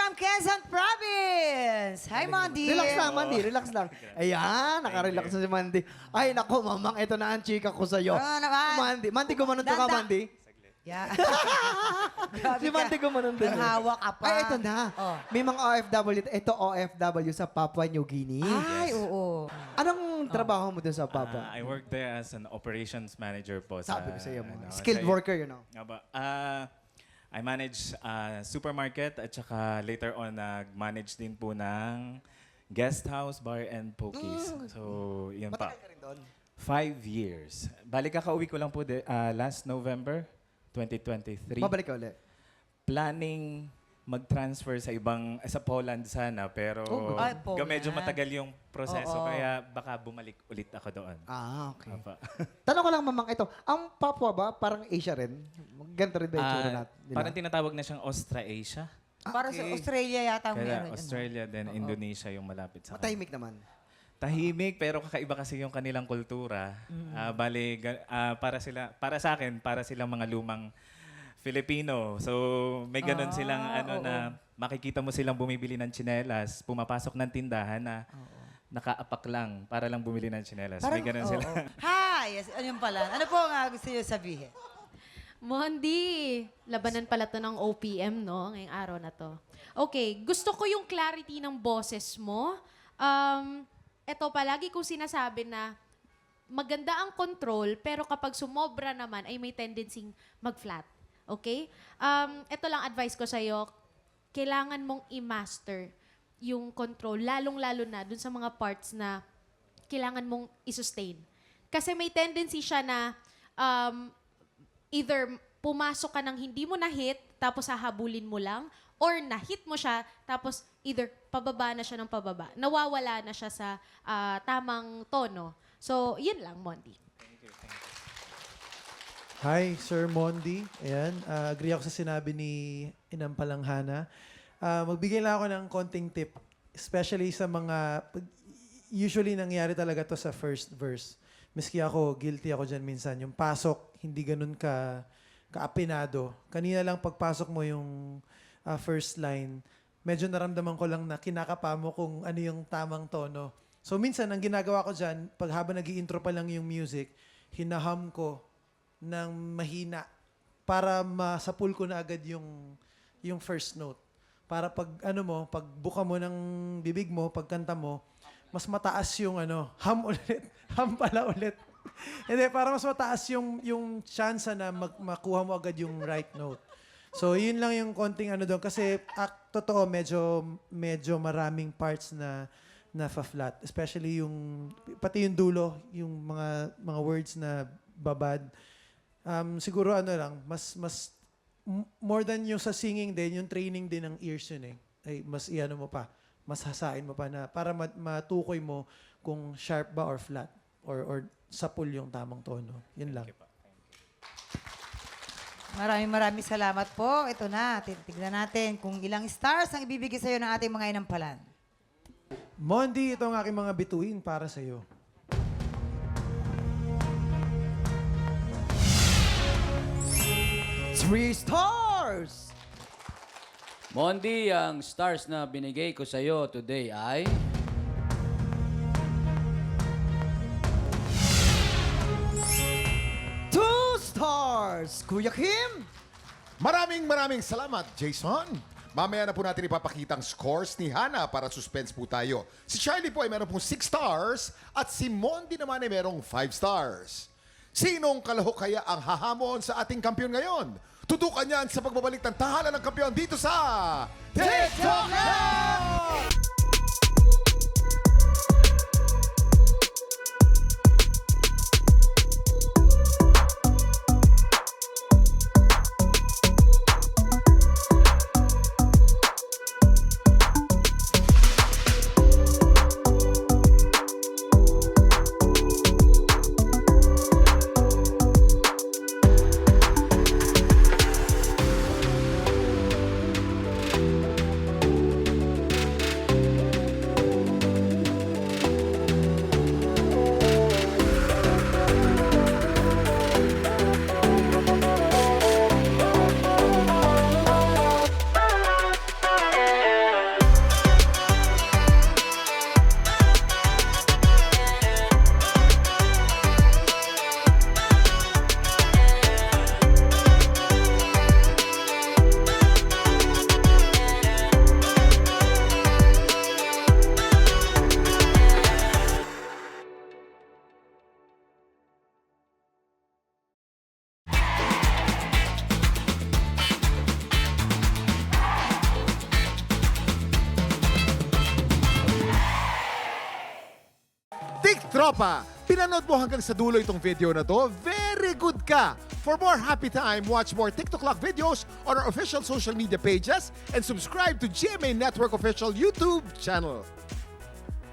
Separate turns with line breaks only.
from Quezon Province. Hi, Mandy.
Relax lang, Mandy. Relax lang. Ayan, nakarelax na si Mandy. Ay, naku, mamang, ito na ang chika ko sa'yo.
Oo naman.
Mandy, gumanon to ka,
Danda.
Mandy.
Yeah.
Si Mandy gumanon din.
Ang hawak ka pa.
Ay, ito na.
Oh.
May mga OFW. Ito OFW sa Papua New Guinea.
Ay, oo.
Anong trabaho mo doon sa Papua?
I work there as an operations manager po.
Sabi ko sa'yo,
ano,
skilled
sa-
worker, you know.
Nga ba? I manage supermarket at saka later on nag-manage din po ng guest house, bar and pokies. So, yun pa.
Matagal ka rin doon.
5 years. Balik kakauwi ko lang po last November 2023.
Babalik ka ulit.
Planning mag-transfer sa Poland sana pero
Oh,
Ay, Poland.
medyo matagal yung proseso
Oo.
kaya baka bumalik ulit ako doon.
Ah, okay.
Apa.
Tanong ko lang, mamang, ito. Ang Papua ba, parang Asia rin? Ganito rin ba yung tsura natin? nila?
Parang tinatawag na siyang Austra-Asia.
Para sa Australia yata ang
Kaya
meron.
Australia then Indonesia yung malapit sa kanila.
Matahimik naman.
Tahimik pero kakaiba kasi yung kanilang kultura. Para sa akin, para silang mga lumang Filipino. So may ganun silang na makikita mo silang bumibili ng tsinelas, pumapasok ng tindahan na nakaapak lang para lang bumili ng tsinelas. May ganun sila.
Hi! Yes, ano yun pala? Ano po nga gusto niyo sabihin?
Mondi, labanan pala to ng OPM, no? Ngayong araw na to. Okay, gusto ko yung clarity ng boses mo. Ito, palagi kong sinasabi na maganda ang control, pero kapag sumobra naman, ay may tendency mag-flat. Okay? Ito lang advice ko sa'yo, kailangan mong i-master yung control, lalong-lalo na dun sa mga parts na kailangan mong i-sustain. Kasi may tendency siya na either pumasok ka ng hindi mo na-hit, tapos hahabulin mo lang, or na-hit mo siya, tapos either pababa na siya ng pababa. Nawawala na siya sa tamang tono. So, yun lang, Mondi.
Hi, Sir Mondi. Ayan, agree ako sa sinabi ni Inang Palanghana. Magbigay lang ako ng konting tip, especially sa mga, usually nangyari talaga to sa first verse. Miski ako, guilty ako dyan minsan. Yung pasok, hindi ganun kaapinado. Kanina lang pagpasok mo yung first line, medyo naramdaman ko lang na kinakapa mo kung ano yung tamang tono. So minsan, ang ginagawa ko dyan, pag habang nag-i-intro pa lang yung music, hinaham ko ng mahina para masapul ko na agad yung first note. Para pag pag buka mo ng bibig mo, pag kanta mo, mas mataas yung ham ulit, ham pala ulit. Hindi, para mas mataas yung chance na makuha mo agad yung right note. So, yun lang yung konting doon. Kasi, totoo, medyo maraming parts na fa-flat. Especially pati yung dulo, yung mga words na babad. Siguro lang, mas more than yung sa singing din, yung training din ng ears yun eh. Ay, mas mo pa, mas hasain mo pa na para matukoy mo kung sharp ba or flat or sapul yung tamang tono. Yun lang.
Maraming salamat po. Ito na, titignan natin kung ilang stars ang ibibigay sa'yo ng ating mga inampalan.
Mondi, ito ang aking mga bituin para sa'yo.
Three stars!
Mondi, ang stars na binigay ko sa'yo today ay...
Two stars! Kuya Kim!
Maraming salamat, Jason. Mamaya na po natin ipapakita ang scores ni Hana para suspense po tayo. Si Charlie po ay meron pong 6 stars at si Mondi naman ay merong 5 stars. Sinong kalahok kaya ang hahamon sa ating kampiyon ngayon? Tutukan yan sa pagbabalik ng tahanan ng kampiyon dito sa TikTok Live! Tropa, pinanood mo hanggang sa dulo itong video na to, very good ka! For more happy time, watch more TikTok Clock videos on our official social media pages and subscribe to GMA Network official YouTube channel.